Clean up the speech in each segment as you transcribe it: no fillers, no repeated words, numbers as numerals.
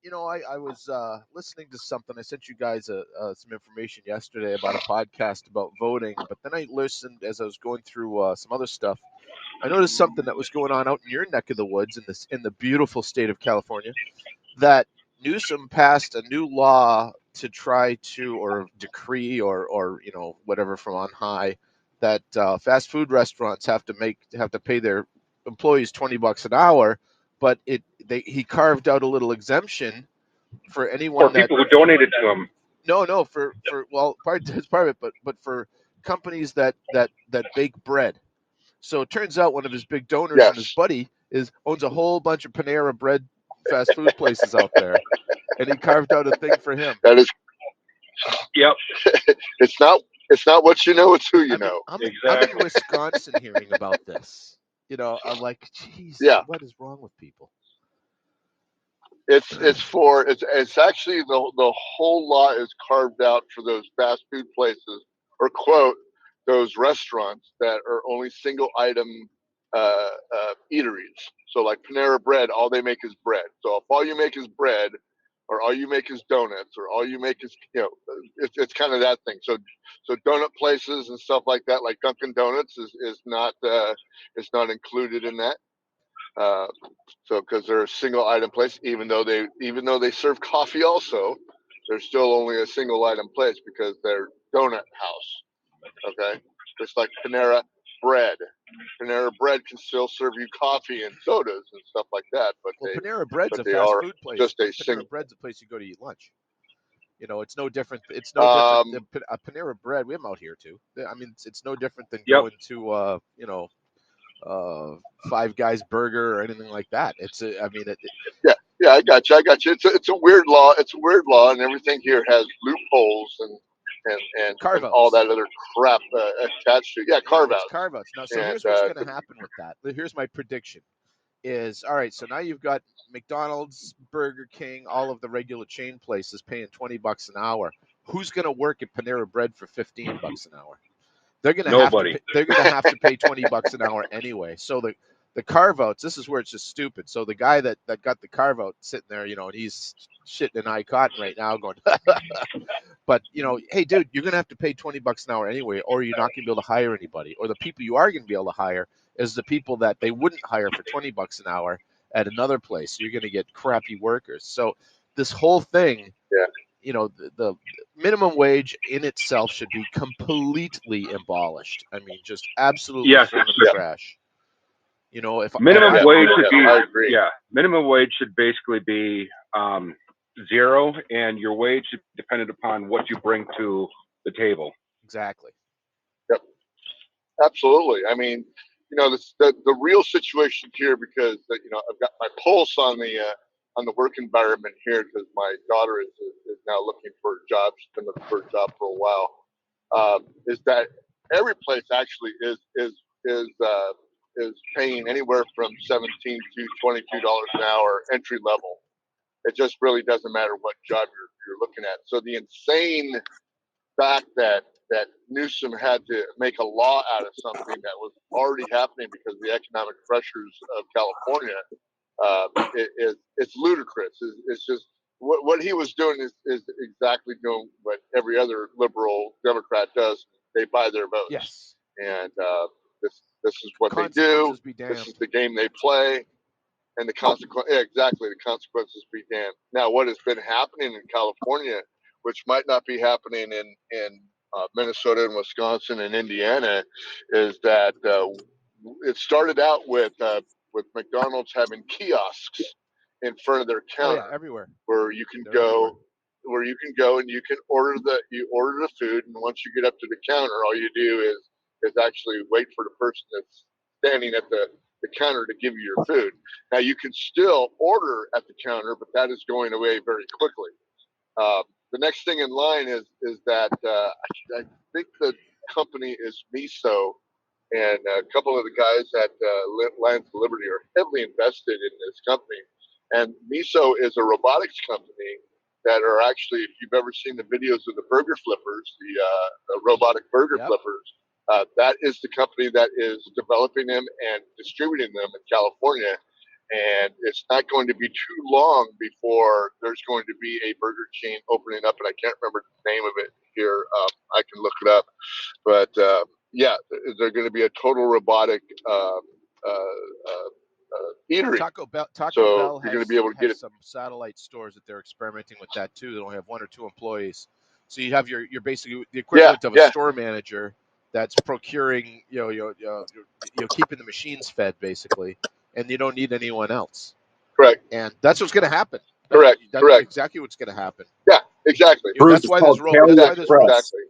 I was listening to something. I sent you guys some information yesterday about a podcast about voting, but then I listened as I was going through some other stuff. I noticed something that was going on out in your neck of the woods in the beautiful state of California. That Newsom passed a new law to try to, or decree, or whatever from on high, that fast food restaurants have to pay their employees $20 an hour, but he carved out a little exemption for For anyone that people who donated to him. no for well it's part of it, but for companies that bake bread. So it turns out one of his big donors and his Yes, buddy is owns a whole bunch of Panera Bread fast food places out there, and he carved out a thing for him. that is. Yep, It's not. It's not what you know. It's who you I mean, know. I'm in exactly. Wisconsin hearing about this. I'm like, geez, Yeah, what is wrong with people? it's actually the whole law is carved out for those fast food places, or quote, those restaurants that are only single item eateries. So like Panera Bread, all they make is bread. So if all you make is bread, or all you make is donuts, or all you make is, it's kind of that thing. So donut places and stuff like that, like Dunkin' Donuts, is not included in that. Uh, so because they're a single item place, even though they serve coffee also, they're still only a single item place because they're donut house. Okay, just like Bread. Panera Bread can still serve you coffee and sodas and stuff like that, but Well, they Panera Bread's but a they fast are food place. just a Panera single. Bread's a place you go to eat lunch. It's no different. It's no different Um, than a Panera Bread. We have 'em out here too. I mean, it's no different than Yep. going to Five Guys Burger or anything like that. I mean, yeah, yeah, I got you. It's a weird law. It's a weird law, and everything here has loopholes and carve all outs. that other crap attached to it. Yeah, Yeah, carve it's outs. carve outs. Now, so And here's what's going to happen with that. Here's my prediction: is all right. So now you've got McDonald's, Burger King, all of the regular chain places paying $20 an hour. Who's going to work at Panera Bread for $15 an hour? They're going to have to Nobody. pay, they're going to have to pay $20 an hour anyway. So the carve outs, this is where it's just stupid. So the guy that got the carve out sitting there, and he's shitting an eye cotton right now, going, but hey, dude, you're going to have to pay $20 an hour anyway, or you're not going to be able to hire anybody. Or the people you are going to be able to hire is the people that they wouldn't hire for $20 an hour at another place. So you're going to get crappy workers. So this whole thing, yeah, the minimum wage in itself should be completely abolished. I mean, just absolutely Yes, thrown in the yeah, trash. If minimum yeah, wage should yeah. be, I agree. yeah, minimum wage should basically be zero, and your wage should be dependent upon what you bring to the table. exactly. Yep, absolutely. I mean, the real situation here, because I've got my pulse on the work environment here, because my daughter is now looking for a job. She's been looking for a job for a while. Is that every place actually is paying anywhere from 17 to $22 an hour entry level. It just really doesn't matter what job you're looking at. So the insane fact that Newsom had to make a law out of something that was already happening because of the economic pressures of California, it's ludicrous. It's just what he was doing is exactly doing what every other liberal Democrat does. They buy their votes, Yes. and this is what they do. Consequences be This is damned. the game they play, and the consequence. Yeah, exactly. The consequences be damned. Now, what has been happening in California, which might not be happening in Minnesota and Wisconsin and Indiana, is that it started out with McDonald's having kiosks in front of their Oh yeah, counter everywhere. where you can They're everywhere. go and you can order the food, and once you get up to the counter, all you do is actually wait for the person that's standing at the counter to give you your food. Now you can still order at the counter, but that is going away very quickly. The next thing in line is that I think the company is Miso, and a couple of the guys at Lions of Liberty are heavily invested in this company. And Miso is a robotics company that are actually, if you've ever seen the videos of the burger flippers, the robotic burger Yep. flippers, that is the company that is developing them and distributing them in California. And it's not going to be too long before there's going to be a burger chain opening up, and I can't remember the name of it here. I can look it up, but yeah, they're going to be a total robotic eatery. Taco So Bell you're going to be able to get has it. some satellite stores that they're experimenting with that too. They only have 1 or 2 employees, so you have your basically the Yeah, equivalent of a yeah, store manager that's procuring, keeping the machines fed basically, and you don't need anyone else. correct, And that's what's going to happen. correct, That's correct. exactly what's going to happen. Yeah, exactly, Bruce, That's it's why called Kelly Express. exactly.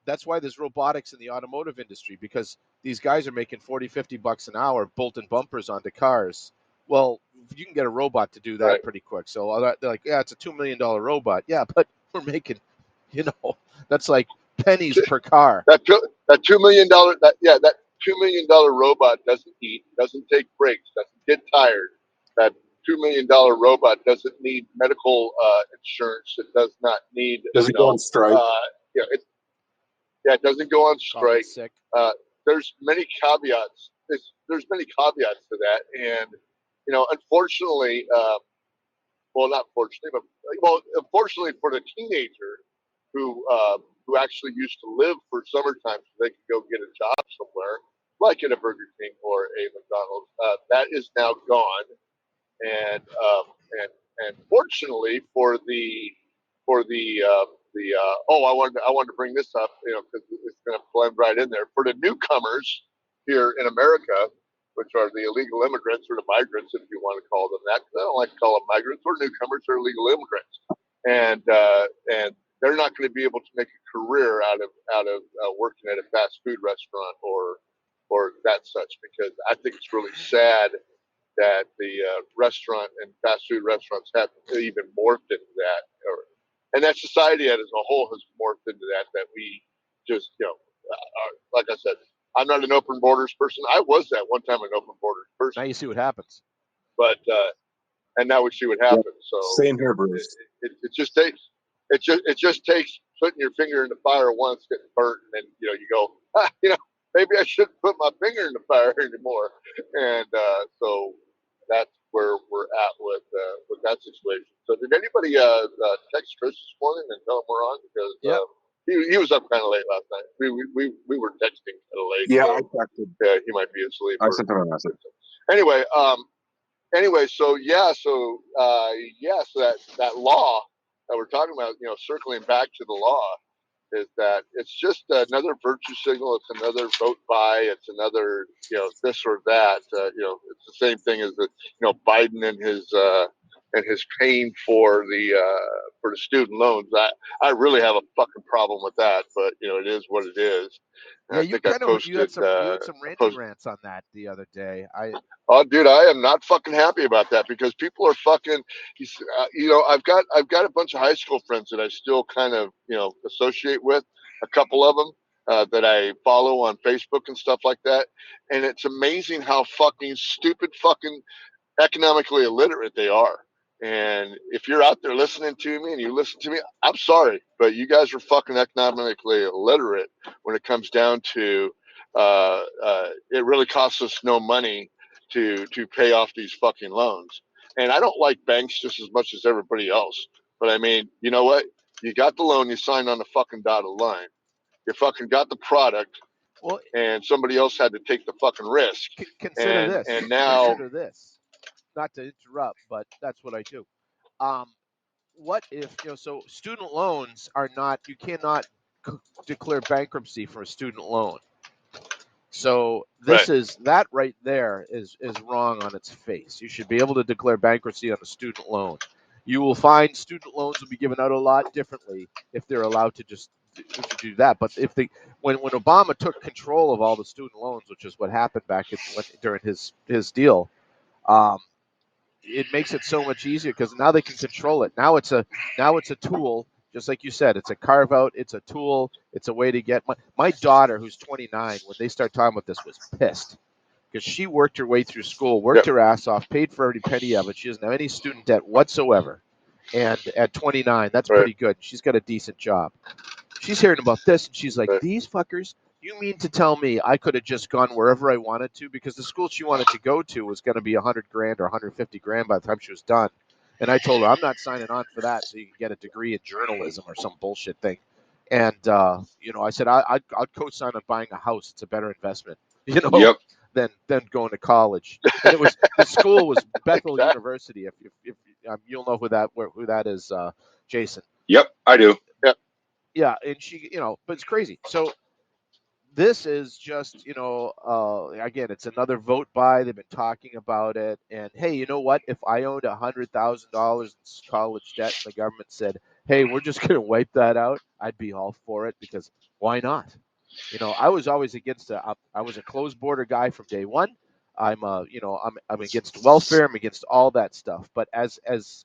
that's why there's robotics in the automotive industry, because these guys are making 40-50 bucks an hour bolting bumpers onto cars. Well, you can get a robot to do that Right. pretty quick. So they're like, yeah, it's a $2 million robot. Yeah, but we're making, that's like pennies per car. That $2 million, that $2 million robot doesn't eat, doesn't take breaks, doesn't get tired. That $2 million robot doesn't need medical insurance. It does not need, Does he go on strike? it doesn't go on Call in strike. sick. There's many caveats. There's many caveats to that, and unfortunately, well, not fortunately, but unfortunately for the teenager who actually used to live for summertime so they could go get a job somewhere, like at a Burger King or a McDonald's, that is now gone. And and fortunately for I wanted to bring this up, because it's going to blend right in there for the newcomers here in America, which are the illegal immigrants or the migrants, if you want to call them that. 'Cause I don't like to call them migrants or newcomers; they're illegal immigrants, and they're not going to be able to make a career out of working at a fast food restaurant or that such, because I think it's really sad that the restaurant and fast food restaurants have even morphed into that, and that society as a whole has morphed into that we just, like I said, I'm not an open borders person. I was that one time an open borders Now person, you see what happens. but and now we see what Yeah, happens. So same here, Bruce. it just takes putting your finger in the fire once, getting burnt, and then you go, maybe I shouldn't put my finger in the fire anymore. And so that's where we're at with that situation. So did anybody text Chris this morning and tell him we're on? Because Yep. he was up kind of late last night. We were texting kind of late. Yeah, so, I texted. yeah, he might be asleep. I sent him a message. Anyway, so that law that we're talking about, circling back to the law, is that it's just another virtue signal. It's another vote buy. It's another, this or that. It's the same thing as Biden and his paying for the student loans. I really have a fucking problem with that, but it is what it is. And Yeah, I you think I kind of posted. you had some ranty rants on that the other day. Oh, dude, I am not fucking happy about that, because people are fucking. I've got a bunch of high school friends that I still kind of associate with, a couple of them that I follow on Facebook and stuff like that, and it's amazing how fucking stupid, fucking economically illiterate they are. And if you're out there listening to me and you listen to me, I'm sorry, but you guys are fucking economically illiterate when it comes down to it really costs us no money to pay off these fucking loans. And I don't like banks just as much as everybody else. But I mean, you know what? You got the loan, you signed on the fucking dotted line. You fucking got the product, Well, and somebody else had to take the fucking risk. consider And this. and now Consider this. Not to interrupt, but that's what I do. Um, what if so student loans are not, you cannot declare bankruptcy for a student loan. So right, that right there is wrong on its face. You should be able to declare bankruptcy on a student loan. You will find student loans will be given out a lot differently if they're allowed to just to do that. But if they when Obama took control of all the student loans, which is what happened during his deal, um, it makes it so much easier because now they can control it. Now it's a tool, just like you said. It's a carve out. It's a tool. It's a way to get my daughter, who's 29, when they start talking about this, was pissed because she worked her way through school, worked yep, her ass off, paid for every penny of it. She doesn't have any student debt whatsoever, and at 29, that's right, pretty good. She's got a decent job. She's hearing about this, and she's like, right. "These fuckers, You mean to tell me I could have just gone wherever I wanted to, because the school she wanted to go to was going to be 100 grand or 150 grand by the time she was done. And I told her, I'm not signing on for that so you can get a degree in journalism or some bullshit thing. And, I said, I'd co-sign on buying a house. It's a better investment, Yep. than going to college. And the school was Bethel Exactly. University. If you'll know who that is, Jason. Yep. I do. Yeah. And she, but it's crazy. So this is just, again, it's another vote buy. They've been talking about it. And hey, you know what? If I owned $100,000 in college debt and the government said, hey, we're just going to wipe that out, I'd be all for it, because why not? I was always against I was a closed border guy from day one. I'm against welfare. I'm against all that stuff. But as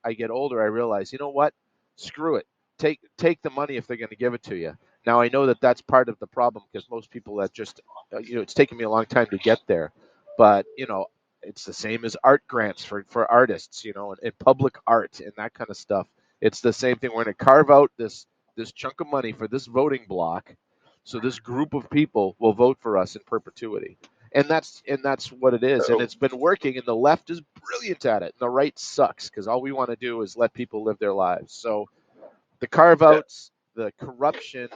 I get older, I realize, you know what? Screw it. Take the money if they're going to give it to you. Now I know that that's part of the problem, because most people that just, it's taken me a long time to get there, but it's the same as art grants for artists, and public art and that kind of stuff. It's the same thing. We're going to carve out this chunk of money for this voting block, so this group of people will vote for us in perpetuity. And that's what it is. And it's been working, and the left is brilliant at it. And the right sucks, because all we want to do is let people live their lives. So the carve outs, the corruption,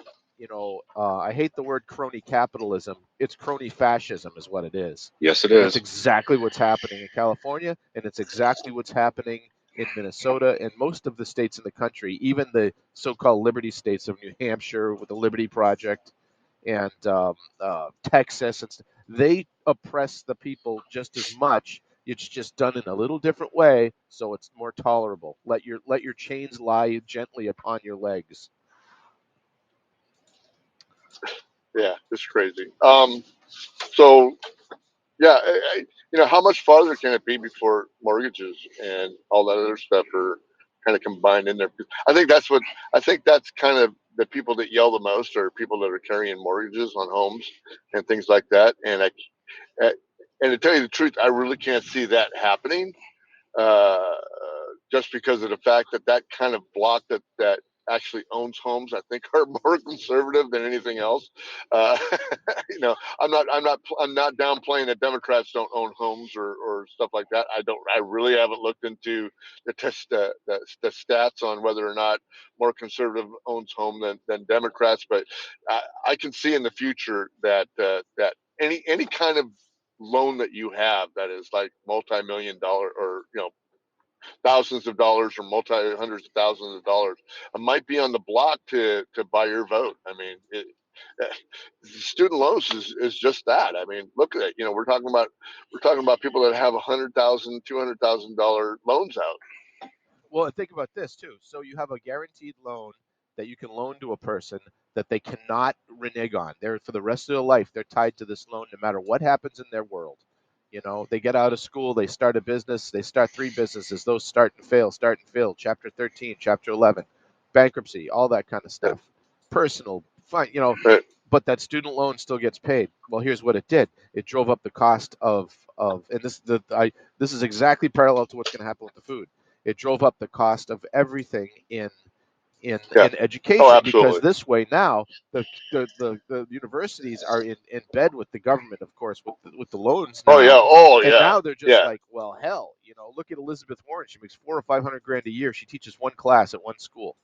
I hate the word crony capitalism. It's crony fascism, is what it is. Yes, it And that's is. exactly what's happening in California, and it's exactly what's happening in Minnesota and most of the states in the country, even the so-called liberty states of New Hampshire with the Liberty Project, and Texas. They oppress the people just as much. It's just done in a little different way, so it's more tolerable. Let your chains lie gently upon your legs. Yeah, it's crazy. So yeah, how much farther can it be before mortgages and all that other stuff are kind of combined in there? I think that's kind of the people that yell the most are people that are carrying mortgages on homes and things like that. Uh, and to tell you the truth, I really can't see that happening, uh, just because of the fact that kind of block that actually owns homes, I think, are more conservative than anything else. Uh, I'm not downplaying that Democrats don't own homes or stuff like that. I really haven't looked into the stats on whether or not more conservative owns home than Democrats, but I can see in the future that any kind of loan that you have that is like multi-million dollar, or thousands of dollars or multi hundreds of thousands of dollars, might be on the block to buy your vote. I mean, student loans is just that. I mean, look at it. We're talking about people that have $100,000, $200,000 loans out. Well, and think about this too. So you have a guaranteed loan that you can loan to a person that they cannot renege on. They're for the rest of their life. They're tied to this loan no matter what happens in their world. They get out of school, they start a business, they start three businesses. Those start and fail. Chapter 13, Chapter 11, bankruptcy, all that kind of stuff. Personal, fine, Right. but that student loan still gets paid. Well, here's what it did. It drove up the cost and this is exactly parallel to what's going to happen with the food. It drove up the cost of everything Yeah. in Oh, education, because absolutely. this way now the universities are in bed with the government, of course, with the loans Oh yeah. now. Oh And yeah. now they're just Yeah. like, well, hell, look at Elizabeth Warren. She makes 400 or 500 grand a year. She teaches one class at one school.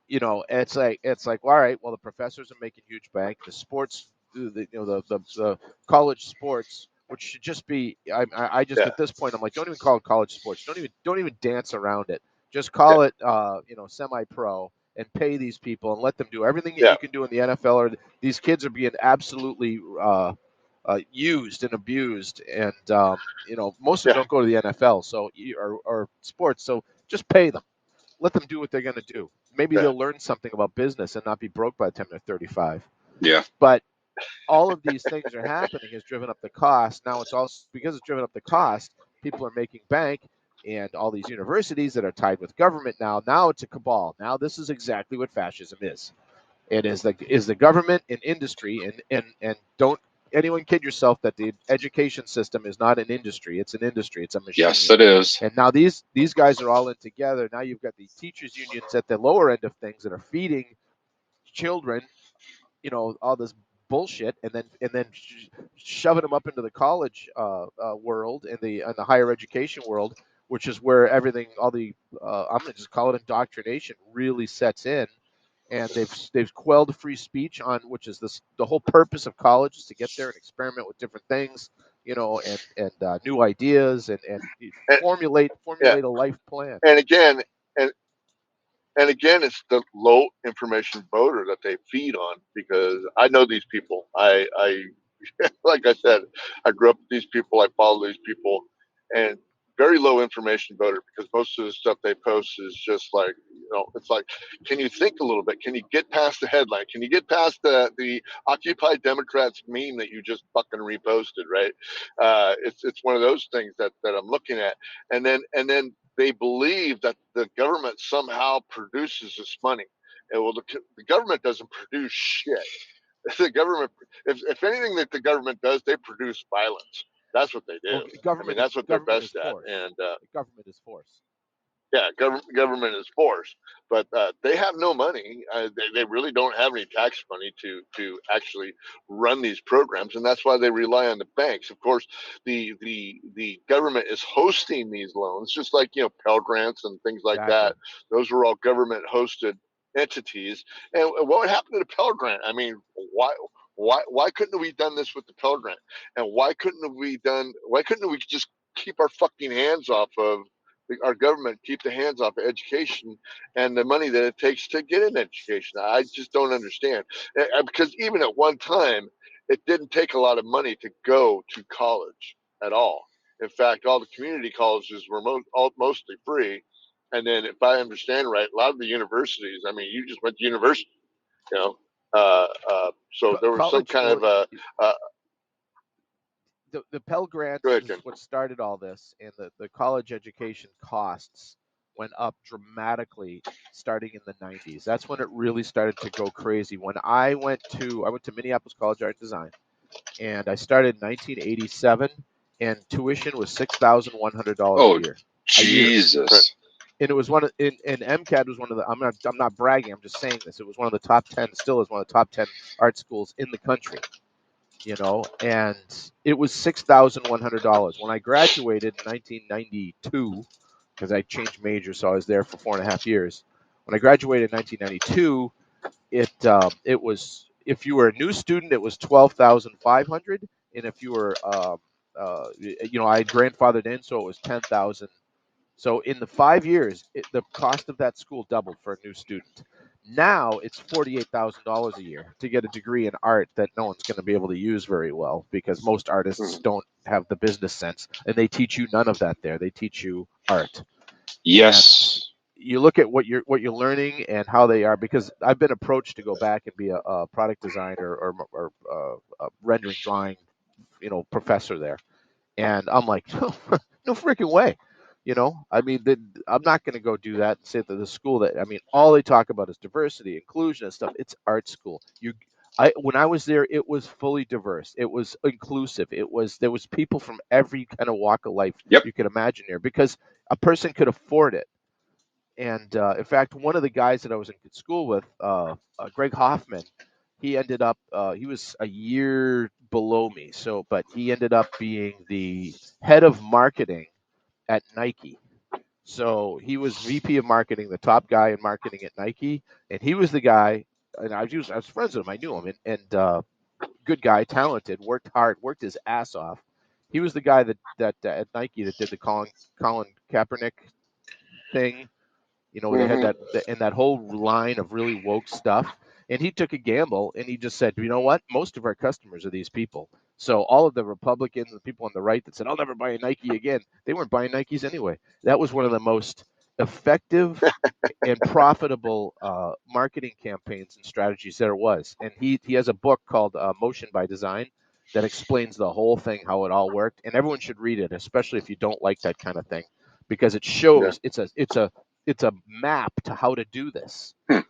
It's like, well, all right, well, the professors are making huge bank. The sports, the college sports, which should just be, I just Yeah. at this point, I'm like, don't even call it college sports. Don't even dance around it. Just Yeah. call it semi-pro, and pay these people and let them do everything that Yeah. you can do in the NFL. Or these kids are being absolutely used and abused, and most of them Yeah. don't go to the NFL, or sports. So just pay them, let them do what they're going to do. Maybe Yeah. they'll learn something about business and not be broke by the time they're 35. Yeah. But all of these things are happening has driven up the cost. Now it's also because it's driven up the cost, people are making bank, and all these universities that are tied with government now it's a cabal. Now this is exactly what fascism is. It is the government and industry, and don't anyone kid yourself that the education system is not an industry. It's an industry. It's a Yes, machine. it is. And now these guys are all in together. Now you've got the teachers unions at the lower end of things that are feeding children, all this bullshit, and then shoving them up into the college world and the higher education world, which is where everything, all the I'm going to just call it indoctrination, really sets in. And they've quelled free speech on, which is the whole purpose of college is to get there and experiment with different things, and new ideas and And, formulate yeah, a life plan. and again, and and again, it's the low information voter that they feed on, because I know these people. I like I said, I grew up with these people. I follow these people, and very low information voter, because most of the stuff they post is just like, it's like, can you think a little bit? Can you get past the headline? Can you get past the Occupy Democrats meme that you just fucking reposted, right? It's one of those things that I'm looking at, and then they believe that the government somehow produces this money. And well, the government doesn't produce shit. The government, if anything that the government does, they produce violence. That's what they do. Well, I mean, that's what they're best at. force. And Government is force. yeah, government is force, but they have no money. They really don't have any tax money to actually run these programs, and that's why they rely on the banks. Of course, the government is hosting these loans, just like Pell Grants and things like Exactly. that. Those were all government hosted entities. And what happened to the Pell Grant? I mean, why couldn't we done this with the Pell Grant? And why couldn't we just keep our fucking hands off of our government, keep the hands off of education and the money that it takes to get an education? I just don't understand. Because even at one time, it didn't take a lot of money to go to college at all. In fact, all the community colleges were mostly free. And then, if I understand right, a lot of the universities, I mean, you just went to university, you know. So there was some College. kind Well, of a. the Pell Go Grants ahead, is Ken. what started all this, and the college education costs went up dramatically starting in the 90s. That's when it really started to go crazy. When I went to Minneapolis College Art Design, and I started in 1987, and tuition was $6,100 a Oh, year. A year. Right. Jesus. And it was one of and MCAD was one of the I'm not bragging, I'm just saying this. It was one of the top 10, still is one of the top 10 art schools in the country, and it was $6,100 when I graduated in 1992, because I changed majors, so I was there for 4.5 years. When I graduated in 1992, it was, if you were a new student, it was 12,500, and if you were I had grandfathered in, so it was 10,000. So in the 5 years, the cost of that school doubled for a new student. Now it's $48,000 a year to get a degree in art that no one's going to be able to use very well, because most artists Mhm. don't have the business sense, and they teach you none of that there. They teach you art, and Yes. you look at what you're learning and how they are. Because I've been approached to go back and be a product designer or a rendering drawing, professor there, and I'm like, no freaking way. I mean, I'm not going to go do that and say that the school that, I mean, all they talk about is diversity, inclusion, and stuff. It's art school. When I was there, it was fully diverse. It was inclusive. There was people from every kind of walk of life Yep. you could imagine there, because a person could afford it. And in fact, one of the guys that I was in school with, Greg Hoffman, he was a year below me. So, but he ended up being the head of marketing at Nike. So he was VP of marketing, the top guy in marketing at Nike, and he was the guy. And I was friends with him. I knew him, and good guy, talented, worked hard, worked his ass off. He was the guy that at Nike that did the Colin Kaepernick thing. They had Mhm. that whole line of really woke stuff. And he took a gamble, and he just said, you know what? Most of our customers are these people. So all of the Republicans and people on the right that said, I'll never buy a Nike again, they weren't buying Nikes anyway. That was one of the most effective and profitable marketing campaigns and strategies there was. And he has a book called Motion by Design that explains the whole thing, how it all worked. And everyone should read it, especially if you don't like that kind of thing, because it Yeah. shows it's a map to how to do this. Hmm.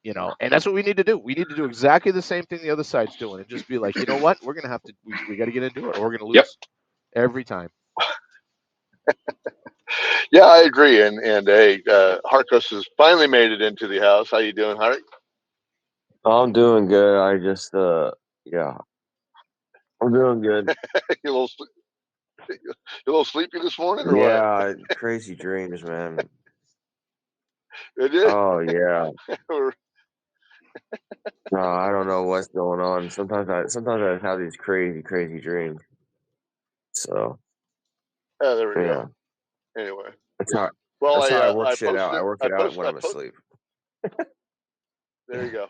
And that's what we need to do. We need to do exactly the same thing the other side's doing, and just be like, you know what, we're gonna have to, we got to get into it, or we're gonna Yep. lose every time. Yeah, I agree. And hey, Harkos has finally made it into the house. How you doing, Hark? I'm doing good. I just Yeah, I'm doing good. You a little, you a little sleepy this morning, or what? Yeah, crazy dreams, man. It is. Oh yeah. No, I don't know what's going on. Sometimes I have these crazy dreams. So Oh, there we yeah, go. Anyway, that's how well, that's how I work I shit out. posted I it. work I it out when I'm post. asleep. There you go.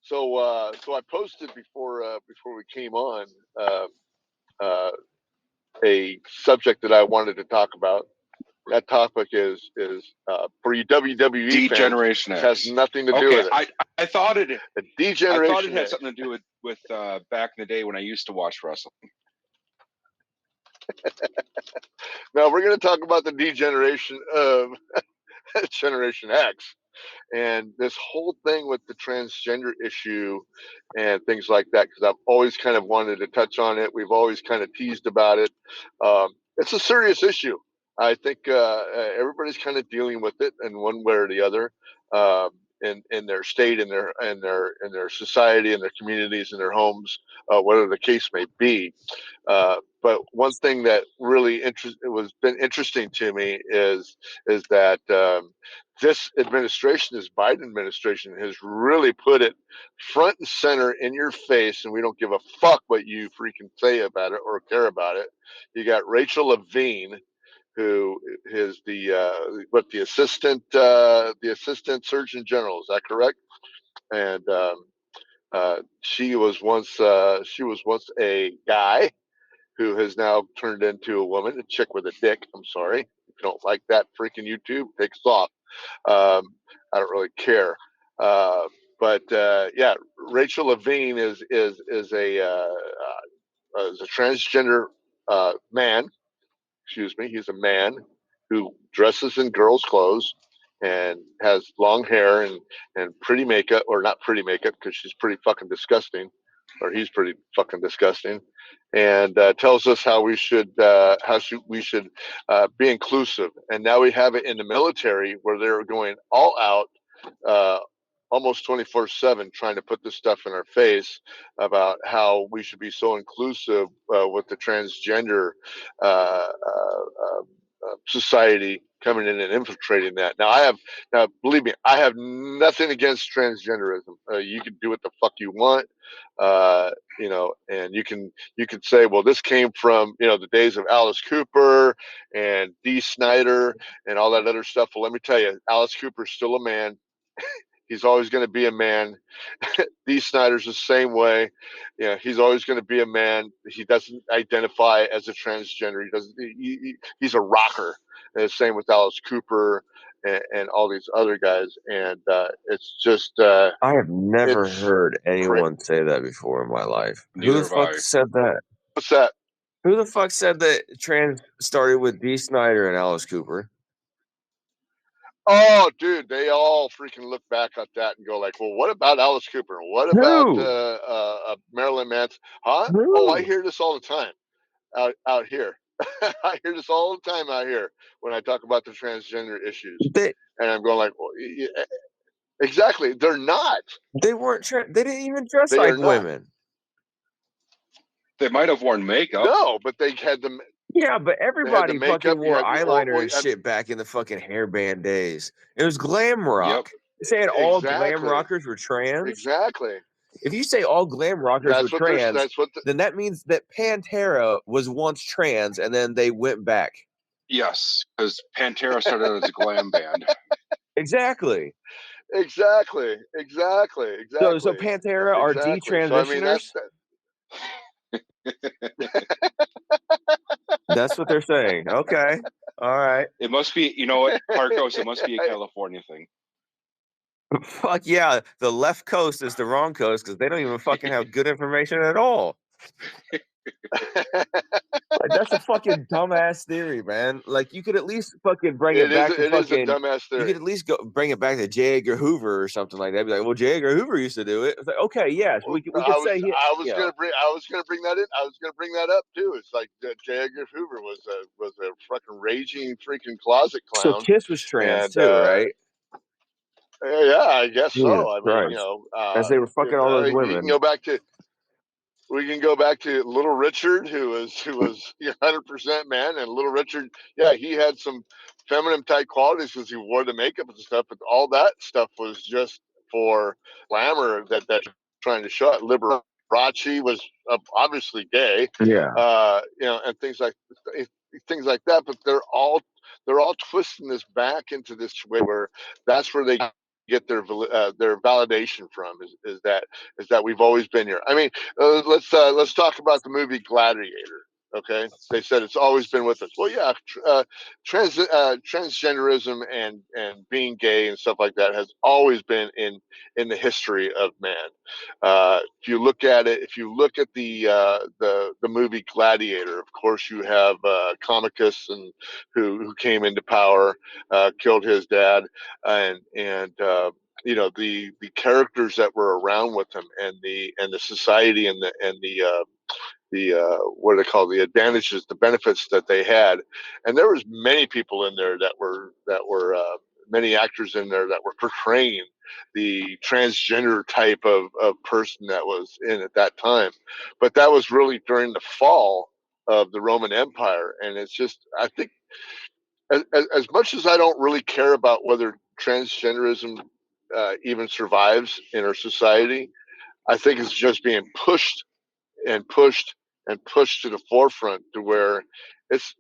So I posted before we came on uh, a subject that I wanted to talk about. That topic is for you WWE fans. Degeneration This X. has nothing to do Okay, with it. I thought it The Degeneration had X. something to do with back in the day when I used to watch wrestling. Now we're going to talk about the degeneration of Generation X. And this whole thing with the transgender issue and things like that, because I've always kind of wanted to touch on it. We've always kind of teased about it. It's a serious issue. I think everybody's kind of dealing with it in one way or the other, in their state, in their society, in their communities, in their homes, whatever the case may be. But one thing that really been interesting to me is that this administration, this Biden administration, has really put it front and center in your face, and we don't give a fuck what you freaking say about it or care about it. You got Rachel Levine, who is the assistant surgeon general. Is that correct? And she was once a guy who has now turned into a woman, a chick with a dick. I'm sorry. If you don't like that, freaking YouTube, take us off. I don't really care. But yeah, Rachel Levine is a transgender man. Excuse me. He's a man who dresses in girls' clothes and has long hair and pretty makeup, or not pretty makeup because she's pretty fucking disgusting, or he's pretty fucking disgusting, and tells us how we should be inclusive. And now we have it in the military where they're going all out, uh, almost 24/7, trying to put this stuff in our face about how we should be so inclusive with the transgender uh, society coming in and infiltrating that. Now, believe me, I have nothing against transgenderism. You can do what the fuck you want, and you can say, well, this came from the days of Alice Cooper and Dee Snider and all that other stuff. Well, let me tell you, Alice Cooper's still a man. He's always going to be a man. Dee Snider's the same way. He's always going to be a man. He doesn't identify as a transgender. He doesn't. He's a rocker. And the same with Alice Cooper and all these other guys. And it's just I have never it's heard anyone say that before in my life. Who Neither the have fuck I. said that? what's that? Who the fuck said that trans started with Dee Snider and Alice Cooper? Oh, dude, they all freaking look back at that and go like, well, what about Alice Cooper? What about Who? Marilyn Manson? Huh? Oh, I Who? hear this all the time out here. I hear this all the time out here when I talk about the transgender issues, They and I'm going like, well, exactly. They're not. they weren't. They didn't even dress They are like not. women. They might have worn makeup. No, but they had the Yeah, but everybody fucking makeup. You wore had eyeliner and shit back in the fucking hairband days. It was glam rock. Yep. You saying all glam exactly, rockers were trans? exactly. If you say all glam rockers were trans, That's what. then that means that Pantera was once trans and then they went back. Yes, because Pantera started out as a glam band. Exactly. Exactly. So Pantera are Exactly. So I mean, detransitioners? That's what they're saying. Okay. All right. It must be, you know what, Parkos, it must be a California thing. Fuck yeah. The left coast is the wrong coast because they don't even fucking have good information at all. Like, that's a fucking dumbass theory, man. Like, you could at least fucking bring it back to it is a fucking. dumbass You theory. could at least bring it back to J. Edgar Hoover or something like that. Be like, well, J. Edgar Hoover used to do it. It's like, okay, yes, we could say he. I was gonna bring that in. I was gonna bring that up too. It's like J. Edgar Hoover was a fucking raging freaking closet So clown, Kiss was trans and too, right? Yeah, I guess Jesus so. I mean, Christ. As they were fucking all those you can women. go back to Little Richard, who was 100% man, and Little Richard, yeah, he had some feminine type qualities because he wore the makeup and stuff, but all that stuff was just for glamour that trying to show it. Liberace was obviously gay, Yeah. and things like that. But they're all twisting this back into this way where that's where they get their validation from is that we've always been here. I mean, let's talk about the movie Gladiator. Okay, they said it's always been with us. Well, yeah, transgenderism and being gay and stuff like that has always been in the history of man. If you look at it, if you look at the movie Gladiator, of course you have Comicus and who came into power, killed his dad, and the characters that were around with him and the society and the what do they call the advantages, the benefits that they had, and there was many people in there that were many actors in there that were portraying the transgender type of person that was in at that time, but that was really during the fall of the Roman Empire, and it's just I think as much as I don't really care about whether transgenderism even survives in our society, I think it's just being pushed and pushed and pushed to the forefront to where it's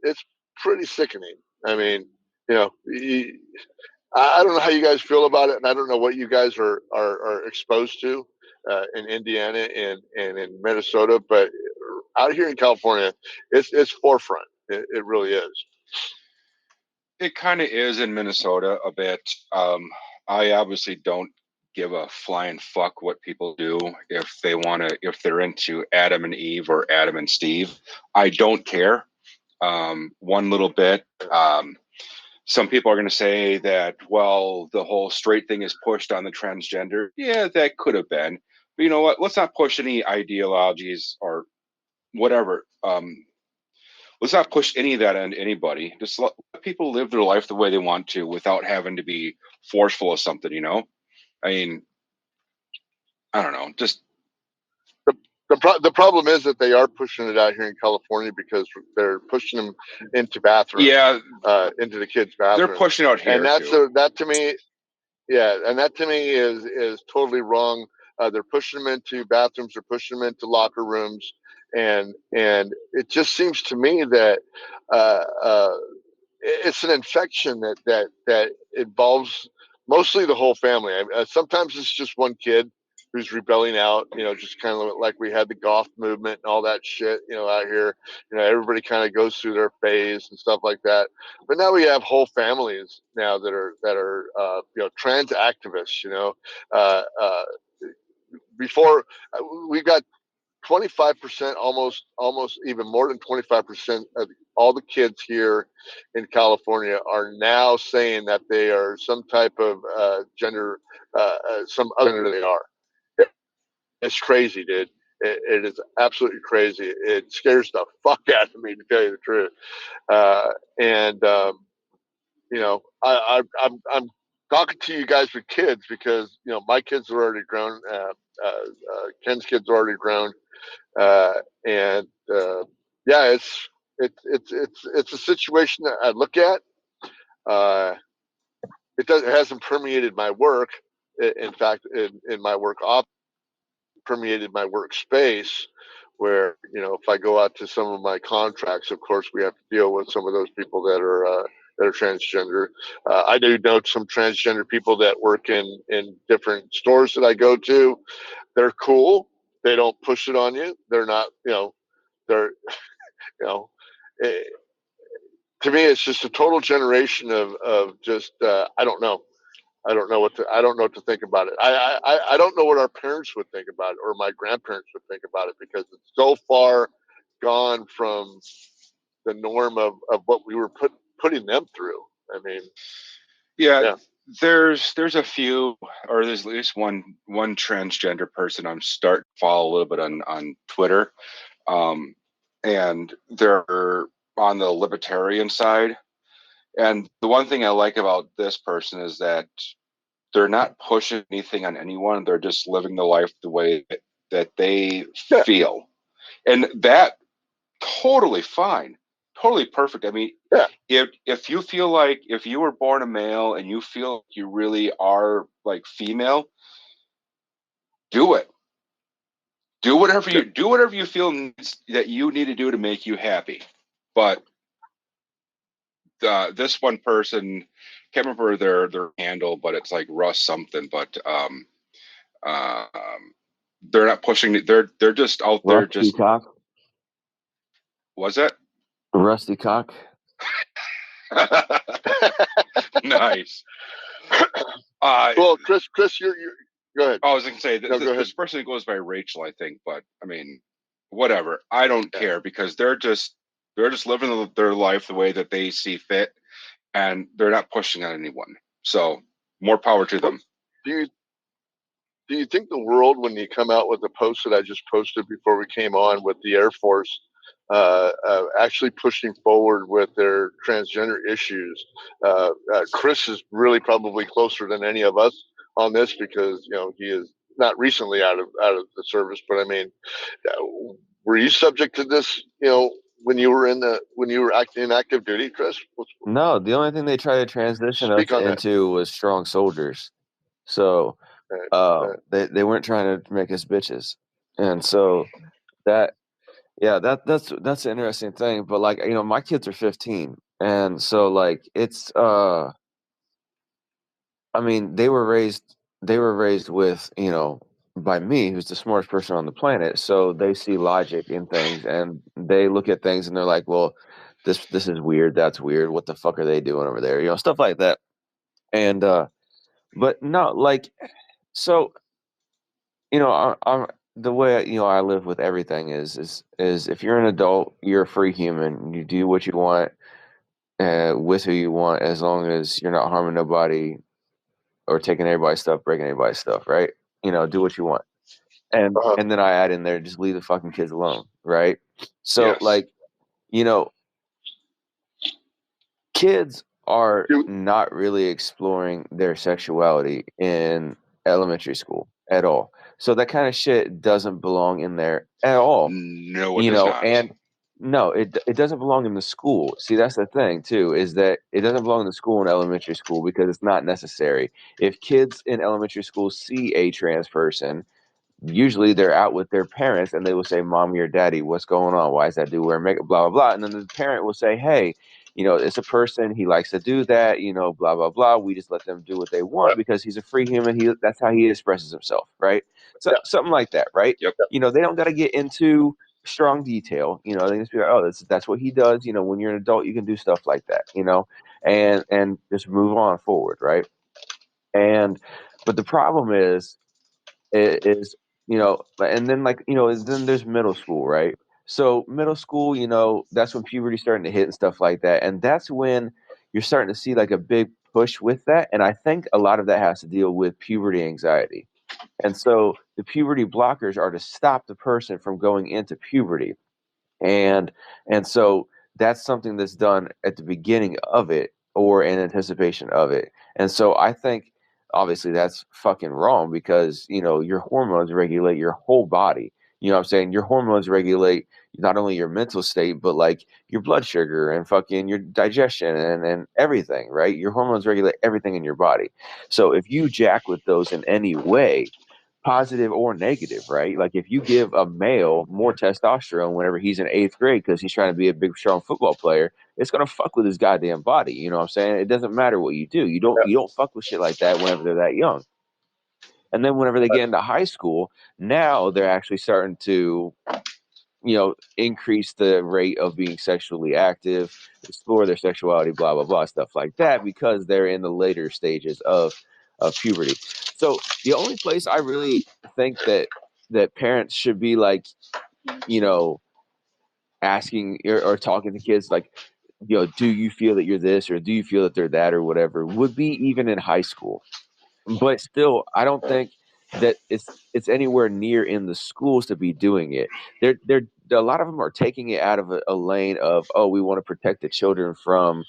pretty sickening. I mean, you know, I don't know how you guys feel about it, and I don't know what you guys are exposed to in Indiana and in Minnesota, but out here in California, it's forefront. It really is. It kind of is in Minnesota a bit. I obviously don't give a flying fuck what people do if they want to, if they're into Adam and Eve or Adam and Steve. I don't care one little bit. Some people are going to say that, well, the whole straight thing is pushed on the transgender. Yeah, that could have been. But you know what? Let's not push any ideologies or whatever. Let's not push any of that on anybody. Just let people live their life the way they want to without having to be forceful of something, you know? I mean, I don't know. Just The problem is that they are pushing it out here in California because they're pushing them into bathrooms, yeah, into the kids' they're bathrooms, pushing out and here too. that to me, yeah, and that to me is totally wrong. They're pushing them into bathrooms, they're pushing them into locker rooms, and it just seems to me that uh, uh, it's an infection that involves mostly the whole family. Sometimes it's just one kid who's rebelling out, just kind of like we had the goth movement and all that shit, out here. Everybody kind of goes through their phase and stuff like that. But now we have whole families now that are trans activists. Uh, uh, before we've got 25%, almost even more than 25% of all the kids here in California are now saying that they are some type of gender, some other gender they are. It's crazy, dude. It is absolutely crazy. It scares the fuck out of me, to tell you the truth. And I'm talking to you guys with kids because my kids are already grown. Ken's kids are already grown, uh, and yeah, it's a situation that I look at. Uh, it hasn't permeated my work. In fact, in my work permeated my workspace, where if I go out to some of my contracts, of course we have to deal with some of those people that are transgender. I do know some transgender people that work in different stores that I go to. They're cool. They don't push it on you. They're not, they're, you know, eh, to me, it's just a total generation of just, I don't know. I don't know what to think about it. I don't know what our parents would think about it or my grandparents would think about it because it's so far gone from the norm of what we were putting them through. I mean, Yeah, yeah. there's a few, or there's at least one transgender person I'm starting to follow a little bit on Twitter, and they're on the libertarian side. And the one thing I like about this person is that they're not pushing anything on anyone. They're just living the life the way that they feel, and that totally fine, totally perfect. I mean, if you feel like if you were born a male and you feel you really are like female, do it. Do whatever you feel that you need to do to make you happy. But this one person, can't remember their handle, but it's like Russ something. But they're not pushing it. They're just out there. Rusty Just cock. was it Rusty cock. nice? Well, Chris, you're go ahead. I was going to say No, go this ahead. person goes by Rachel, I think, but I mean, whatever. I don't care because they're just living their life the way that they see fit, and they're not pushing on anyone. So more power to them. Do you think the world, when you come out with the post that I just posted before we came on with the Air Force, actually pushing forward with their transgender issues? Chris is really probably closer than any of us on this because he is not recently out of the service. But I mean, were you subject to this? When you were in active duty, Chris? No, the only thing they tried to transition us Speak on that. into was strong soldiers. So they weren't trying to make us bitches, and so that's an interesting thing. But like my kids are 15, and so like it's I mean they were raised with by me, who's the smartest person on the planet. So they see logic in things, and they look at things, and they're like, well, this is weird. That's weird. What the fuck are they doing over there? Stuff like that. And but no, like so. I'm the way I live with everything is if you're an adult, you're a free human. You do what you want with who you want, as long as you're not harming nobody or taking everybody's stuff, breaking everybody's stuff, right? Do what you want, and Uh-huh. and then I add in there, just leave the fucking kids alone, right? So Yes. like, kids are Do- not really exploring their sexuality in elementary school at all. So that kind of shit doesn't belong in there at all. No, it does not. And no, it doesn't belong in the school. See, that's the thing too, is that it doesn't belong in the school in elementary school because it's not necessary. If kids in elementary school see a trans person, usually they're out with their parents and they will say, "Mommy or Daddy, what's going on? Why is that dude wearing makeup? Blah blah blah." And then the parent will say, "Hey, it's a person. He likes to do that. Blah blah blah. We just let them do what they want because he's a free human. That's how he expresses himself, right? So something like that, right? Yep. They don't got to get into strong detail. They just be like, "Oh, that's what he does." When you're an adult, you can do stuff like that. And just move on forward, right? But the problem is and then then there's middle school, right? So middle school, that's when puberty's starting to hit and stuff like that, and that's when you're starting to see like a big push with that. And I think a lot of that has to deal with puberty anxiety. And so the puberty blockers are to stop the person from going into puberty. And so that's something that's done at the beginning of it or in anticipation of it. And so I think obviously that's fucking wrong because your hormones regulate your whole body. You know what I'm saying? Your hormones regulate not only your mental state, but like your blood sugar and fucking your digestion and everything, right? Your hormones regulate everything in your body. So if you jack with those in any way, positive or negative, right? Like if you give a male more testosterone whenever he's in eighth grade because he's trying to be a big, strong football player, it's gonna fuck with his goddamn body. You know what I'm saying? It doesn't matter what you do. You don't fuck with shit like that whenever they're that young. And then whenever they get into high school, now they're actually starting to increase the rate of being sexually active, explore their sexuality, blah blah blah, stuff like that, because they're in the later stages of puberty. So the only place I really think that parents should be like, asking or talking to kids like, do you feel that you're this or do you feel that they're that or whatever, would be even in high school. But still, I don't think that it's anywhere near in the schools to be doing it. They're a lot of them are taking it out of a lane of, oh, we want to protect the children from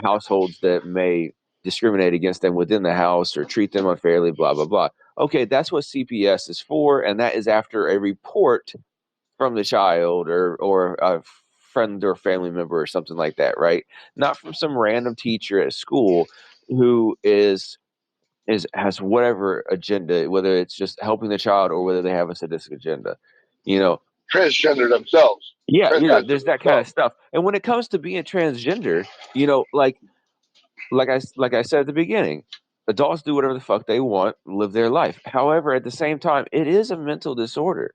households that may discriminate against them within the house or treat them unfairly, blah, blah, blah. Okay, that's what CPS is for, and that is after a report from the child or a friend or family member or something like that, right? Not from some random teacher at school who has whatever agenda, whether it's just helping the child or whether they have a sadistic agenda, you know. Transgender themselves. Yeah, Transgender there's that kind of stuff. And when it comes to being transgender, like I said at the beginning, adults do whatever the fuck they want, live their life. However, at the same time, it is a mental disorder.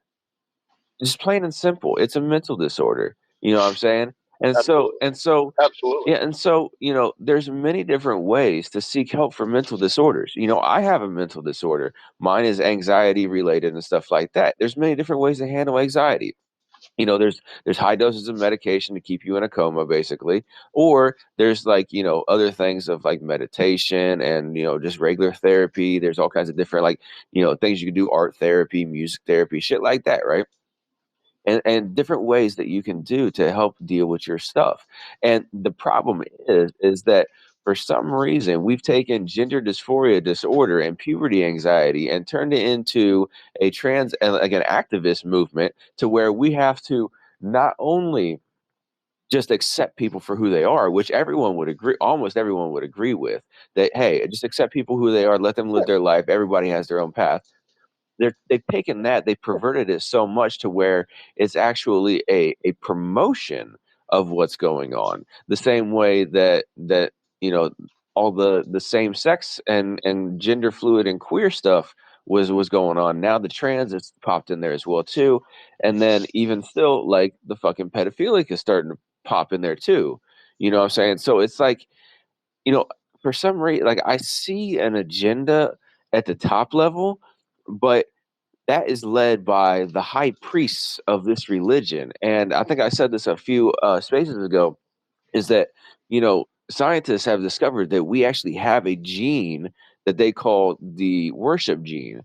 Just plain and simple. It's a mental disorder. You know what I'm saying? And so Absolutely. and so Absolutely. yeah, and so, there's many different ways to seek help for mental disorders. I have a mental disorder. Mine is anxiety related and stuff like that. There's many different ways to handle anxiety. There's high doses of medication to keep you in a coma, basically, or there's other things of like meditation and just regular therapy. There's all kinds of different things you can do, art therapy, music therapy, shit like that, right? And different ways that you can do to help deal with your stuff. And the problem is that for some reason we've taken gender dysphoria disorder and puberty anxiety and turned it into a like an activist movement to where we have to not only just accept people for who they are, which almost everyone would agree with, that hey, just accept people who they are, let them live their life, everybody has their own path. They've taken that, they perverted it so much to where it's actually a promotion of what's going on. The same way that you know all the same sex and gender fluid and queer stuff was going on. Now the trans has popped in there as well too, and then even still, like, the fucking pedophilic is starting to pop in there too. You know what I'm saying? So it's like, you know, for some reason, like, I see an agenda at the top level, but that is led by the high priests of this religion. And I think I said this a few spaces ago, is that, scientists have discovered that we actually have a gene that they call the worship gene,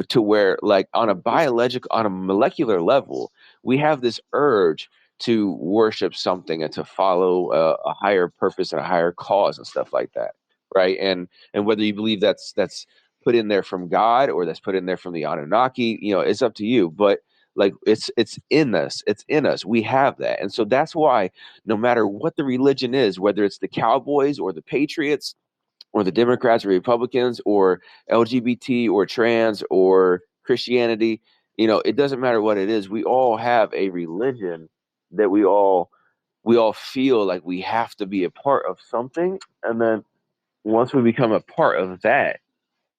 to where, like, on a molecular level, we have this urge to worship something and to follow a higher purpose and a higher cause and stuff like that, right? And whether you believe that's put in there from God or that's put in there from the Anunnaki, it's up to you. But like, it's in us. It's in us. We have that. And so that's why, no matter what the religion is, whether it's the Cowboys or the Patriots or the Democrats or Republicans or LGBT or trans or Christianity, it doesn't matter what it is. We all have a religion that we all feel like we have to be a part of something. And then once we become a part of that,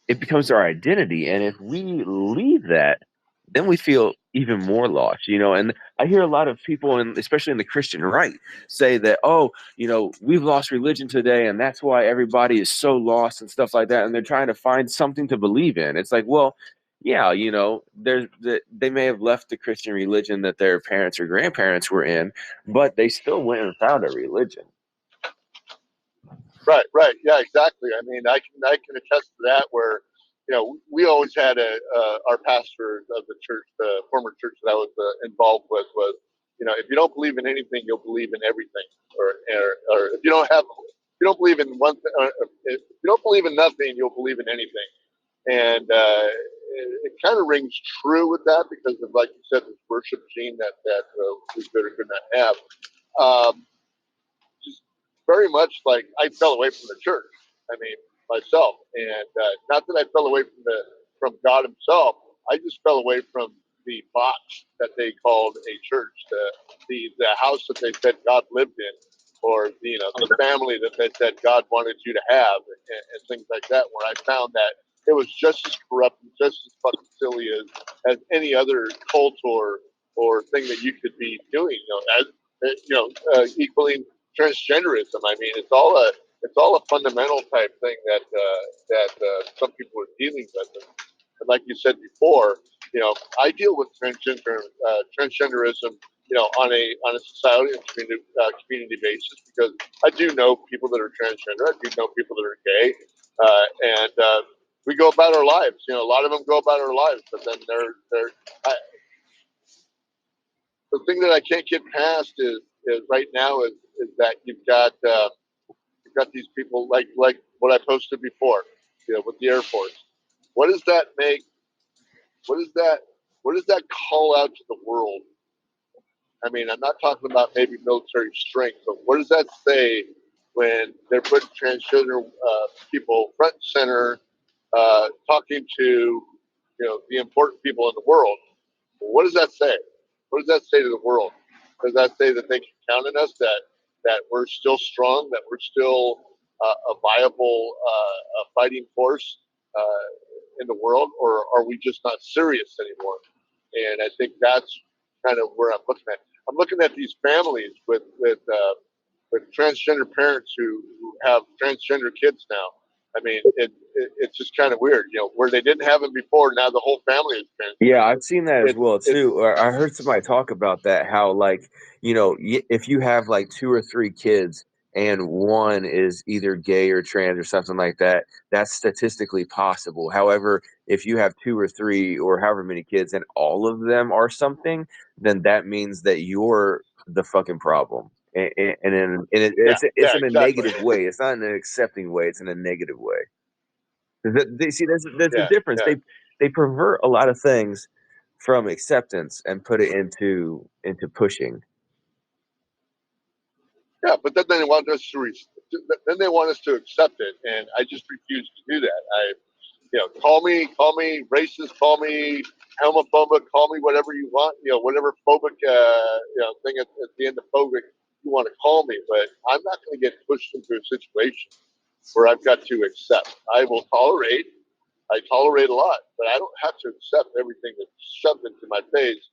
it becomes our identity. And if we leave that, then we feel even more lost, And I hear a lot of people, and especially in the Christian right, say that, oh, we've lost religion today, and that's why everybody is so lost and stuff like that. And they're trying to find something to believe in. It's like, well, yeah, they may have left the Christian religion that their parents or grandparents were in, but they still went and found a religion. Right. Yeah, exactly. I mean, I can attest to that. Where we always had our pastor of the church, the former church that I was involved with, was, if you don't believe in anything, you'll believe in everything, or if you don't believe in one, if you don't believe in nothing, you'll believe in anything. And it kind of rings true with that, because of, like you said, this worship gene that we could or could not have. Just very much like I fell away from the church. I mean, myself, and not that I fell away from God Himself. I just fell away from the box that they called a church, the house that they said God lived in, or the family that they said God wanted you to have, and things like that. Where I found that it was just as corrupt and just as fucking silly as any other cult or thing that you could be doing. Equaling transgenderism. I mean, it's all a fundamental type thing that some people are dealing with. And like you said before, I deal with transgenderism, on a society and community basis, because I do know people that are transgender. I do know people that are gay, and we go about our lives. A lot of them go about our lives, but then the thing that I can't get past is right now is that you've got these people like what I posted before, with the Air Force. What does that make? What does that? What does that call out to the world? I mean, I'm not talking about maybe military strength, but what does that say when they're putting transgender people front and center, talking to the important people in the world? What does that say? What does that say to the world? Does that say that they can count on us, that we're still strong, that we're still a viable fighting force in the world, or are we just not serious anymore? And I think that's kind of where I'm looking at. I'm looking at these families with transgender parents who have transgender kids now. I mean, it's just kind of weird, where they didn't have them before. Now the whole family is transgender. Yeah, I've seen that as well It's too. I heard somebody talk about that, how like, if you have like 2 or 3 kids and one is either gay or trans or something like that, that's statistically possible. However, if you have 2 or 3 or however many kids and all of them are something, then that means that you're the fucking problem. yeah, It's yeah, in a exactly. negative way. It's not in an accepting way. It's in a negative way. See, there's a Yeah, difference. yeah, They pervert a lot of things from acceptance and put it into pushing. yeah. But then they want us then they want us to accept it, and I just refuse to do that. Call me racist, call me homophobic, call me whatever you want, whatever phobic, thing at the end of phobic you want to call me. But I'm not going to get pushed into a situation where I've got to accept. I will tolerate. I tolerate a lot, but I don't have to accept everything that's shoved into my face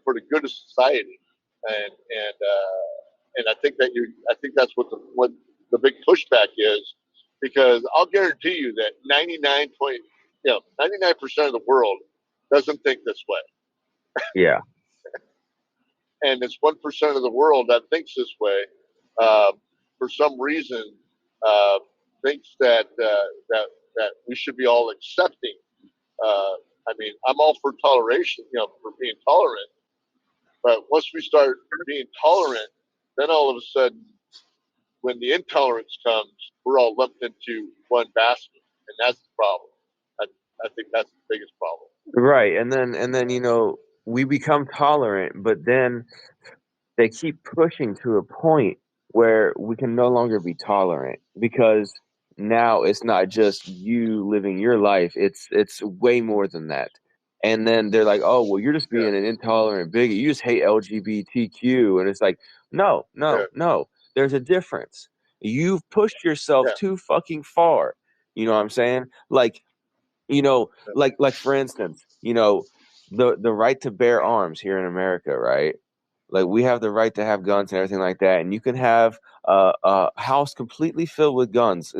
for the good of society. And I think I think that's what the big pushback is, because I'll guarantee you that 99% of the world doesn't think this way, Yeah. and it's 1% of the world that thinks this way. For some reason, uh, thinks that we should be all accepting. I mean, I'm all for toleration, for being tolerant. But once we start being tolerant, then all of a sudden, when the intolerance comes, we're all lumped into one basket, and that's the problem. I, I think that's the biggest problem. Right. And then we become tolerant, but then they keep pushing to a point where we can no longer be tolerant, because now it's not just you living your life, it's way more than that. And then they're like, oh well, you're just Yeah, being an intolerant bigot, you just hate LGBTQ. And it's like, no, yeah, no, no, there's a difference. You've pushed yourself yeah, too fucking far. You know what I'm saying? Like, like for instance, the right to bear arms here in America, right? Like, we have the right to have guns and everything like that, and you can have a house completely filled with guns,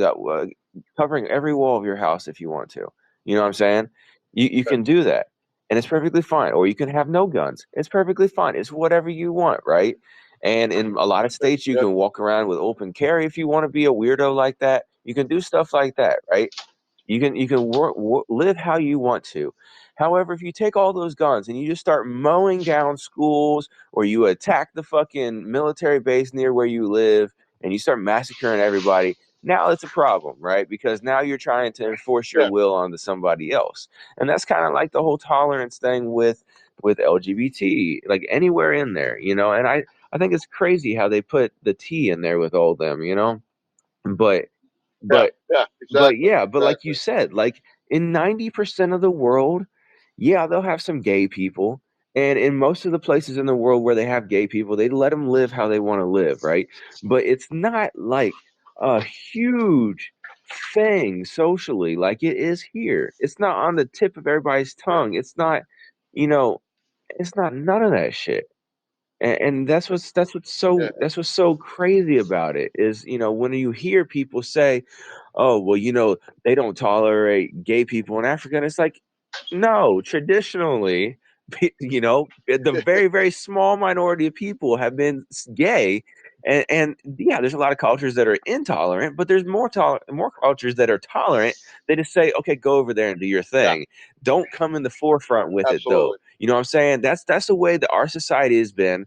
covering every wall of your house if you want to. You know what I'm saying? You yeah, can do that, and it's perfectly fine. Or you can have no guns. It's perfectly fine. It's whatever you want, right? And in a lot of states, you yeah, can walk around with open carry if you want to be a weirdo like that. You can do stuff like that, right? You can live how you want to. However, if you take all those guns and you just start mowing down schools, or you attack the fucking military base near where you live, and you start massacring everybody, now it's a problem, right? Because now you're trying to enforce your yeah, will onto somebody else. And that's kind of like the whole tolerance thing with LGBT, like anywhere in there, And I think it's crazy how they put the T in there with all them. But yeah, but yeah. but Exactly, yeah, but like you exactly. said, like in 90% of the world, yeah, they'll have some gay people. And in most of the places in the world where they have gay people, they let them live how they want to live, right? But it's not like a huge thing socially like it is here. It's not on the tip of everybody's Yeah, tongue. You know, it's not none of that shit. And yeah, that's what's so crazy about it is, when you hear people say, oh well, they don't tolerate gay people in Africa. And it's like, no, traditionally, the very, very small minority of people have been gay. And yeah, there's a lot of cultures that are intolerant, but there's more cultures that are tolerant. They just say, okay, go over there and do your yeah. thing. Don't come in the forefront with it though. Absolutely. You know what I'm saying? That's the way that our society has been,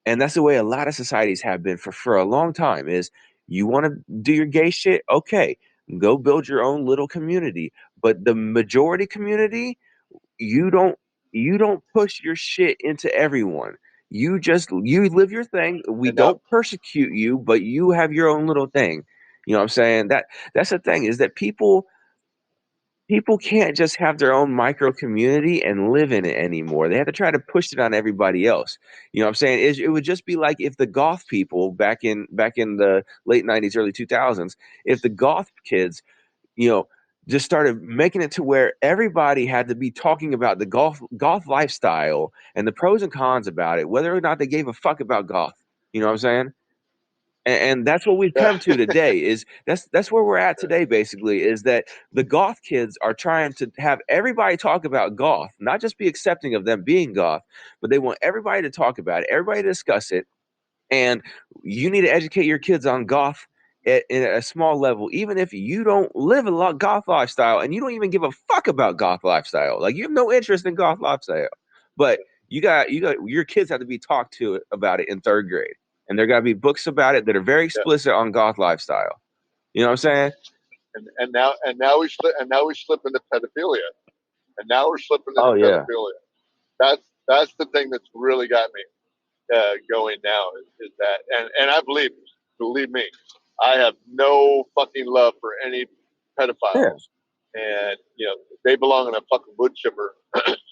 and that's the way a lot of societies have been for a long time. Is, you want to do your gay shit? Okay, Go build your own little community. But the majority community, you don't push your shit into everyone. You live your thing. We And now, don't persecute you, but you have your own little thing. You know what I'm saying? That's the thing, is that people can't just have their own micro community and live in it anymore. They have to try to push it on everybody else. You know what I'm saying? It would just be like if the goth people back in the late 90s, early 2000s, if the goth kids, you know, just started making it to where everybody had to be talking about the goth lifestyle and the pros and cons about it, whether or not they gave a fuck about goth. You know what I'm saying? And that's what we've come to today. Is that's where we're at today. Basically, is that the goth kids are trying to have everybody talk about goth, not just be accepting of them being goth, but they want everybody to talk about it, everybody to discuss it, and you need to educate your kids on goth in a small level, even if you don't live a goth lifestyle and you don't even give a fuck about goth lifestyle. Like, you have no interest in goth lifestyle, but you got your kids have to be talked to about it in third grade, and there got to be books about it that are very yeah. explicit on goth lifestyle. You know what I'm saying? And now we slip into pedophilia, and now we're slipping into Oh yeah, pedophilia. That's the thing that's really got me going now is that, and I believe me, I have no fucking love for any yeah, pedophiles, and they belong in a fucking wood chipper,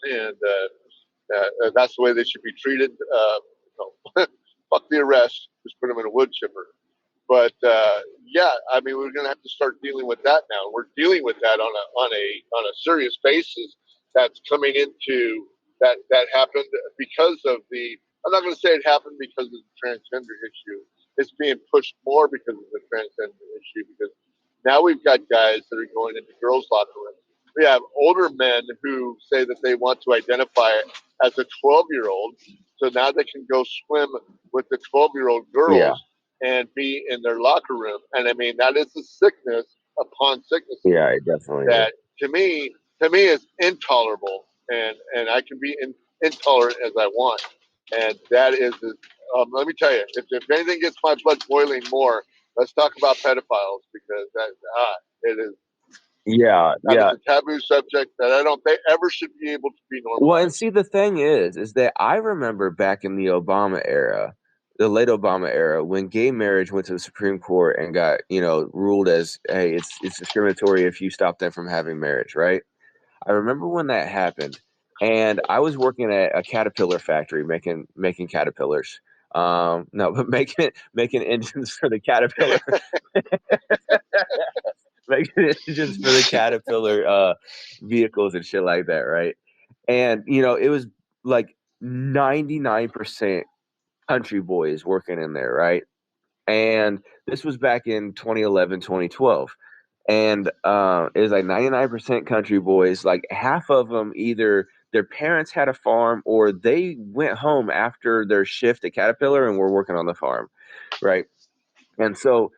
and that's the way they should be treated. Fuck the arrest, just put them in a wood chipper. But yeah, I mean, we're going to have to start dealing with that now. We're dealing with that on a serious basis. That's coming into that happened because of the. I'm not going to say it happened because of the transgender issue. It's being pushed more because of the transgender issue, because now we've got guys that are going into girls' locker rooms. We have older men who say that they want to identify as a 12-year-old, so now they can go swim with the 12-year-old yeah, girls and be in their locker room. And I mean, that is a sickness upon sicknesses yeah. It definitely is. that to me is intolerable. And I can be intolerant as I want. And that is, let me tell you, if anything gets my blood boiling more, let's talk about pedophiles, because it is, Yeah, that is yeah. a taboo subject that I don't think ever should be able to be Well, and normalized. see, the thing is that I remember back in the Obama era, the late Obama era, when gay marriage went to the Supreme Court and got, ruled as, hey, it's discriminatory if you stop them from having marriage, right? I remember when that happened, and I was working at a caterpillar factory making caterpillars. No, but making engines for the caterpillar, making engines for the caterpillar vehicles and shit like that, right? And it was like 99% country boys working in there, right? And this was back in 2011, 2012. And it was like 99% country boys. Like, half of them, either their parents had a farm or they went home after their shift at Caterpillar and were working on the farm, right? And so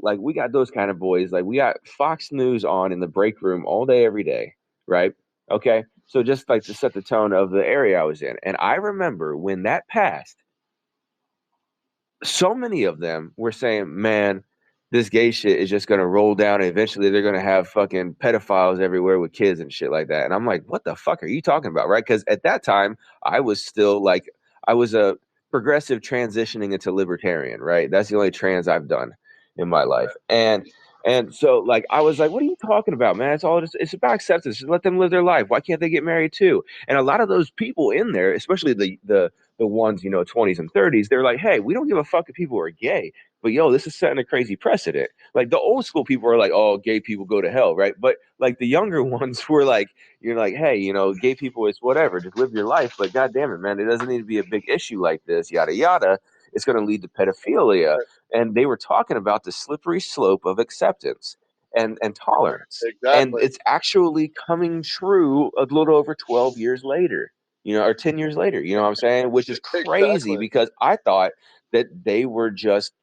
like, we got those kind of boys. Like, we got Fox News on in the break room all day, every day, right? Okay. So just like to set the tone of the area I was in. And I remember when that passed, so many of them were saying, man, this gay shit is just going to roll down, and eventually they're going to have fucking pedophiles everywhere with kids and shit like that. And I'm like, what the fuck are you talking about? Right? Because at that time, I was still like, I was a progressive transitioning into libertarian, right? That's the only trans I've done in my life. And so, like, I was like, what are you talking about, man? It's about acceptance. Just let them live their life. Why can't they get married too? And a lot of those people in there, especially the ones, 20s and 30s, they're like, hey, we don't give a fuck if people are gay, but yo, this is setting a crazy precedent. Like, the old school people are like, oh, gay people go to hell, right? But like, the younger ones were like, you're like, hey, gay people, is whatever, just live your life, but god damn it, man, it doesn't need to be a big issue like this, yada yada. It's going to lead to pedophilia. And they were talking about the slippery slope of acceptance and tolerance, and Exactly. it's actually coming true a little over 12 years later, or 10 years later, you know what I'm saying? Which is crazy, Exactly. because I thought that they were just,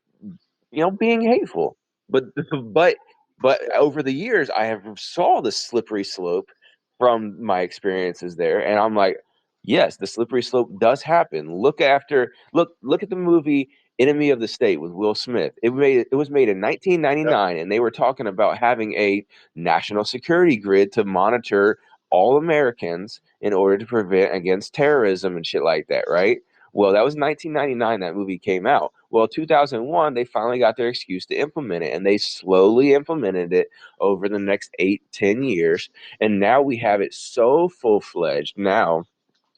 being hateful. But but but Yeah. over the years, I have saw the slippery slope from my experiences there, and I'm like, yes, the slippery slope does happen. Look at the movie Enemy of the State with Will Smith. It was made in 1999, and they were talking about having a national security grid to monitor all Americans in order to prevent against terrorism and shit like that, right? Well, that was 1999 that movie came out. Well, 2001, they finally got their excuse to implement it, and they slowly implemented it over the next 8-10 years. And now we have it so full-fledged now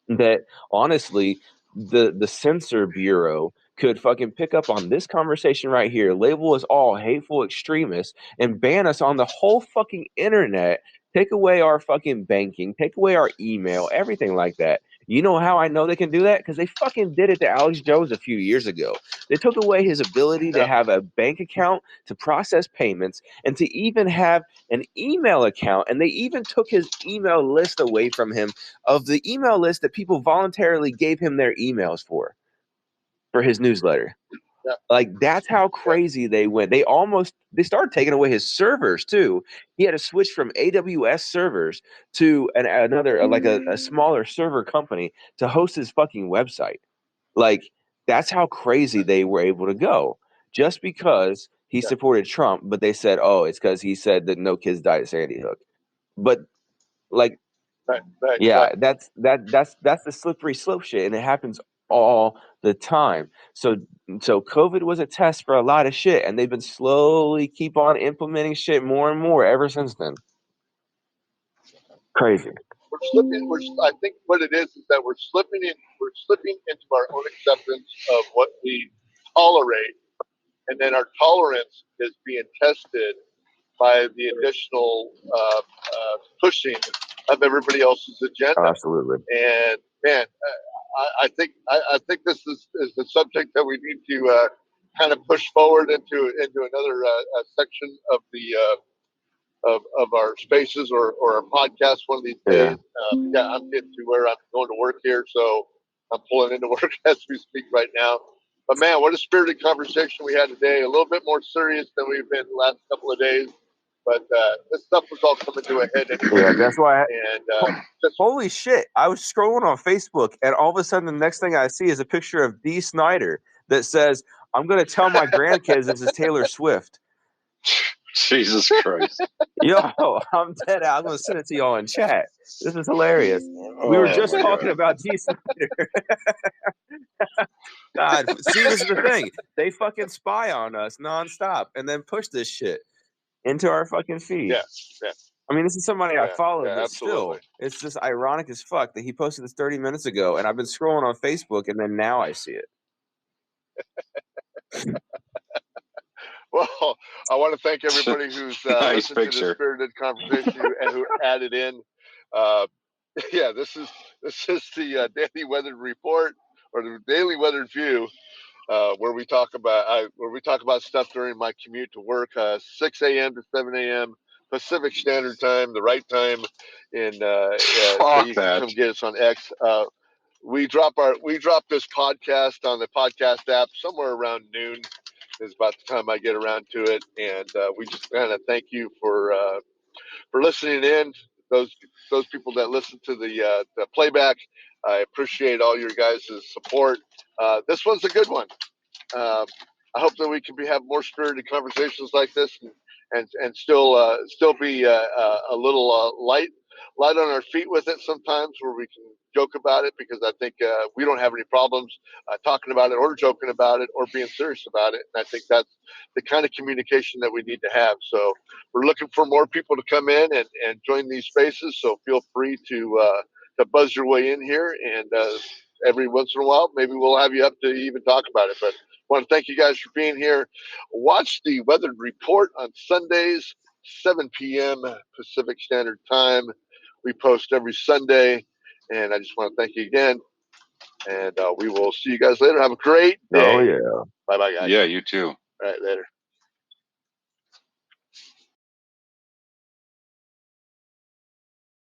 that honestly, the censor bureau could fucking pick up on this conversation right here, label us all hateful extremists, and ban us on the whole fucking internet, take away our fucking banking, take away our email, everything like that. You know how I know they can do that? Because they fucking did it to Alex Jones a few years ago. They took away his ability to have a bank account, to process payments, and to even have an email account. And they even took his email list away from him, of the email list that people voluntarily gave him their emails for his newsletter. Yeah. Like, that's how crazy they went. They started taking away his servers too. He had to switch from AWS servers to another, like a smaller server company to host his fucking website. Like, that's how crazy they were able to go, just because he supported Trump. But they said, oh, it's because he said that no kids died at Sandy Hook. But like, Right. that's the slippery slope shit, and it happens all the time. So COVID was a test for a lot of shit, and they've been slowly keep on implementing shit more and more ever since then. Crazy. I think what it is that we're slipping into our own acceptance of what we tolerate, and then our tolerance is being tested by the additional pushing of everybody else's agenda. Absolutely. And man, I think this is the subject that we need to kind of push forward into another section of the of our spaces or our podcast one of these days. I'm getting to where I'm going to work here, so I'm pulling into work as we speak right now. But man, what a spirited conversation we had today. A little bit more serious than we've been the last couple of days. But this stuff was all coming to a head anyway. Yeah, that's why. Holy shit! I was scrolling on Facebook, and all of a sudden, the next thing I see is a picture of Dee Snider that says, "I'm going to tell my grandkids this is Taylor Swift." Jesus Christ! Yo, I'm dead. I'm going to send it to y'all in chat. This is hilarious. We were just talking about Dee Snider. God, see, this is the thing. They fucking spy on us nonstop and then push this shit into our fucking feed. Yeah. I mean, this is somebody I followed, but absolutely. still, it's just ironic as fuck that he posted this 30 minutes ago, and I've been scrolling on Facebook, and then now I see it. Well, I want to thank everybody who's Nice listened to this spirited conversation and who added in. This is the daily weather report, or the daily weather view, where we talk about stuff during my commute to work, 6 a.m. to 7 a.m. Pacific Standard Time, the right time. And so you can come get us on X. We drop this podcast on the podcast app somewhere around noon. Is about the time I get around to it, and we just kind of thank you for listening in. Those people that listen to the playback, I appreciate all your guys' support. This one's a good one. I hope that we can have more spirited conversations like this, and still be a little light on our feet with it sometimes, where we can joke about it, because I think we don't have any problems talking about it or joking about it or being serious about it. And I think that's the kind of communication that we need to have. So we're looking for more people to come in and join these spaces. So feel free to buzz your way in here, and every once in a while, maybe we'll have you up to even talk about it. But I want to thank you guys for being here. Watch the Weather Report on Sundays, 7 p.m. Pacific Standard Time. We post every Sunday, and I just want to thank you again. And we will see you guys later. Have a great day. Oh, yeah. Bye-bye, guys. Yeah, you too. All right, later.